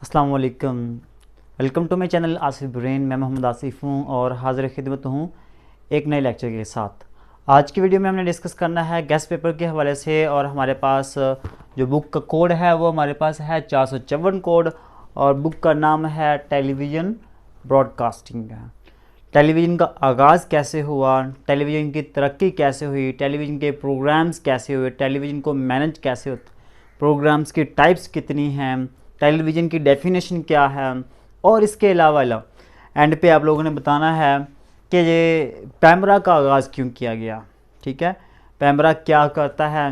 अस्सलाम वालेकुम। Welcome to my channel Asif brain. मैं मोहम्मद आसिफ हूँ और हाज़िर खिदमत हूँ एक नए लेक्चर के साथ। आज की वीडियो में हमने डिस्कस करना है गेस्ट पेपर के हवाले से, और हमारे पास जो बुक का कोड है वो हमारे पास है 454 कोड, और बुक का नाम है टेलीविज़न ब्रॉडकास्टिंग। टेलीविज़न का आगाज़ कैसे हुआ, टेलीविज़न की तरक्की कैसे हुई, टेलीविज़न के प्रोग्राम्स कैसे हुए, टेलीविज़न को मैनेज कैसे होता, प्रोग्राम्स की टाइप्स कितनी हैं, टेलीविज़न की डेफिनेशन क्या है, और इसके अलावा एंड पे आप लोगों ने बताना है कि ये पैमरा का आगाज़ क्यों किया गया। ठीक है, पैमरा क्या करता है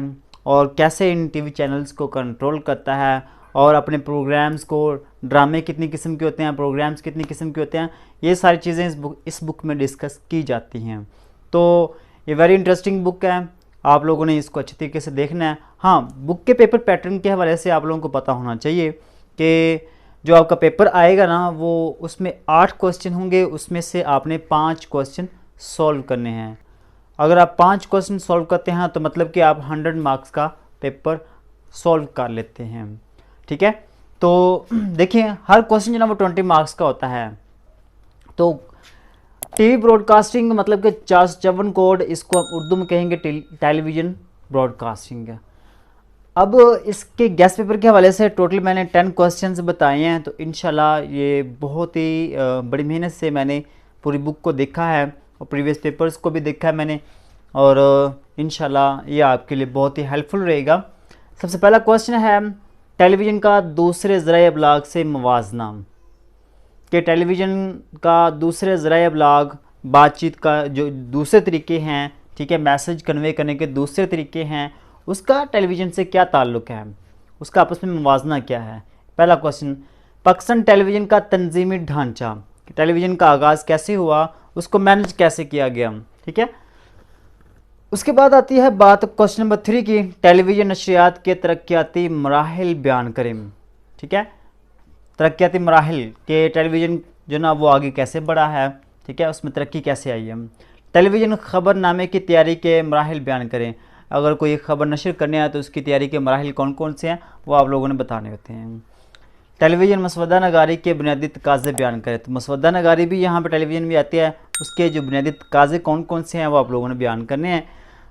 और कैसे इन टीवी चैनल्स को कंट्रोल करता है, और अपने प्रोग्राम्स को, ड्रामे कितनी किस्म के होते हैं, प्रोग्राम्स कितनी किस्म के होते हैं, ये सारी चीज़ें इस बुक में डिस्कस की जाती हैं। तो ये वेरी इंटरेस्टिंग बुक है, आप लोगों ने इसको अच्छी तरीके से देखना है। हाँ, बुक के पेपर पैटर्न के हवाले से आप लोगों को पता होना चाहिए कि जो आपका पेपर आएगा ना, वो उसमें 8 क्वेश्चन होंगे, उसमें से आपने 5 क्वेश्चन सॉल्व करने हैं। अगर आप 5 क्वेश्चन सॉल्व करते हैं तो मतलब कि आप 100 मार्क्स का पेपर सॉल्व कर लेते हैं। ठीक है, तो देखिए हर क्वेश्चन जो ना वो 20 मार्क्स का होता है। तो टीवी ब्रॉडकास्टिंग मतलब कि 454 कोड, इसको हम उर्दू में कहेंगे टेलीविज़न ब्रॉडकास्टिंग। अब इसके गेस्ट पेपर के हवाले से टोटल मैंने 10 क्वेश्चंस बताए हैं। तो इंशाल्लाह ये बहुत ही बड़ी मेहनत से मैंने पूरी बुक को देखा है और प्रीवियस पेपर्स को भी देखा है मैंने, और इंशाल्लाह ये आपके लिए बहुत ही हेल्पफुल रहेगा। सबसे पहला क्वेश्चन है टेलीविज़न का दूसरे ज़राए अबलाग से मवाजना। कि टेलीविज़न का दूसरे ज़राए अबलाग, बातचीत का जो दूसरे तरीके हैं, ठीक है, मैसेज कन्वे करने के दूसरे तरीके हैं, उसका टेलीविज़न से क्या ताल्लुक़ है, उसका आपस में मुवाजना क्या है। पहला क्वेश्चन, पाकिस्तान टेलीविज़न का तंजीमी ढांचा, टेलीविज़न का आगाज़ कैसे हुआ, उसको मैनेज कैसे किया गया। ठीक है, उसके बाद आती है बात क्वेश्चन नंबर 3 की, टेलीविज़न नशरियात के तरक्याती मराहिल बयान करें। ठीक है, तरक्याती मराहिल के टेलीविज़न जो ना वो आगे कैसे बढ़ा है, ठीक है, उसमें तरक्की कैसे आई है। टेलीविज़न ख़बरनामे की तैयारी के मराहिल बयान करें। अगर कोई ख़बर नशर करने आए तो उसकी तैयारी के मराहिल कौन कौन से हैं वो आप लोगों ने बताने होते हैं। टेलीविज़न मसवदा नगारी के बुनियादी तकाज़े बयान करें। तो मसवदा नगारी भी यहाँ पर टेलीविज़न में आती है, उसके जो बुनियादी तकाज़े कौन कौन से हैं वो आप लोगों ने बयान करने हैं।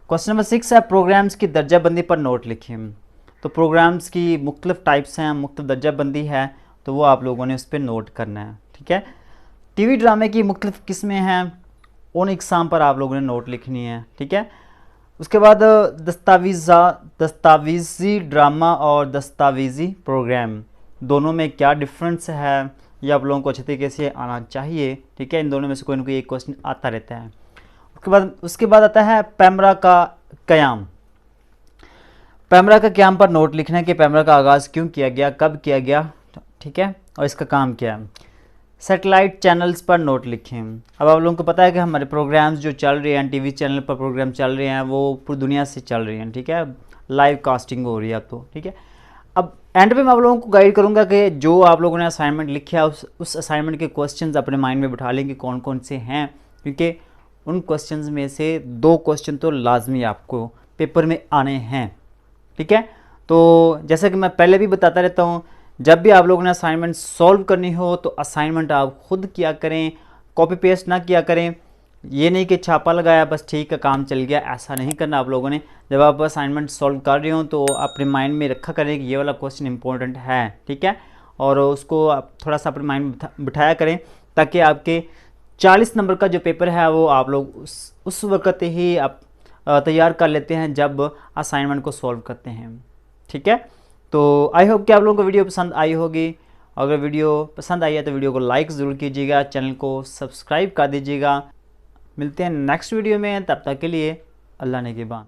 क्वेश्चन नंबर 6 है प्रोग्राम्स की दर्जाबंदी पर नोट लिखें। तो प्रोग्राम्स की मुख्तलिफ टाइप्स हैं, मुख्तलिफ दर्जाबंदी है, तो वो आप लोगों ने उस पर नोट करना है। ठीक है, टीवी ड्रामे की मुख्तलिफ किस्में हैं, उन इकसाम पर आप लोगों ने नोट लिखनी है। ठीक है, उसके बाद दस्तावेज़ी ड्रामा और दस्तावेज़ी प्रोग्राम, दोनों में क्या डिफरेंस है ये आप लोगों को अच्छे तरीके से आना चाहिए। ठीक है, इन दोनों में से कोई ना कोई एक क्वेश्चन आता रहता है। उसके बाद आता है पैमरा का क़याम। पैमरा का क़याम पर नोट लिखना है कि पैमरा का आगाज़ क्यों किया गया, कब किया गया, ठीक है, और इसका काम क्या है। सैटेलाइट चैनल्स पर नोट लिखें। अब आप लोगों को पता है कि हमारे प्रोग्राम्स जो चल रहे हैं, टीवी चैनल पर प्रोग्राम चल रहे हैं, वो पूरी दुनिया से चल रहे हैं। ठीक है, लाइव कास्टिंग हो रही है अब तो। ठीक है, अब एंड पे मैं आप लोगों को गाइड करूंगा कि जो आप लोगों ने असाइनमेंट लिखा है उस असाइनमेंट के क्वेश्चंस अपने माइंड में बिठा लेंगे कौन कौन से हैं, क्योंकि उन क्वेश्चंस में से 2 क्वेश्चन तो लाजमी आपको पेपर में आने हैं। ठीक है, तो जैसा कि मैं पहले भी बताता रहता हूँ, जब भी आप लोगों ने असाइनमेंट सॉल्व करनी हो तो असाइनमेंट आप खुद किया करें, कॉपी पेस्ट ना किया करें। ये नहीं कि छापा लगाया बस ठीक है काम चल गया, ऐसा नहीं करना आप लोगों ने। जब आप असाइनमेंट सॉल्व कर रहे हो तो अपने माइंड में रखा करें कि ये वाला क्वेश्चन इंपॉर्टेंट है। ठीक है, और उसको आप थोड़ा सा अपने माइंड में बिठाया करें, ताकि आपके 40 नंबर का जो पेपर है वो आप लोग उस वक्त ही आप तैयार कर लेते हैं जब असाइनमेंट को सॉल्व करते हैं। ठीक है, तो आई होप कि आप लोगों को वीडियो पसंद आई होगी। अगर वीडियो पसंद आई है तो वीडियो को लाइक ज़रूर कीजिएगा, चैनल को सब्सक्राइब कर दीजिएगा। मिलते हैं नेक्स्ट वीडियो में, तब तक के लिए अल्लाह ने के बाद।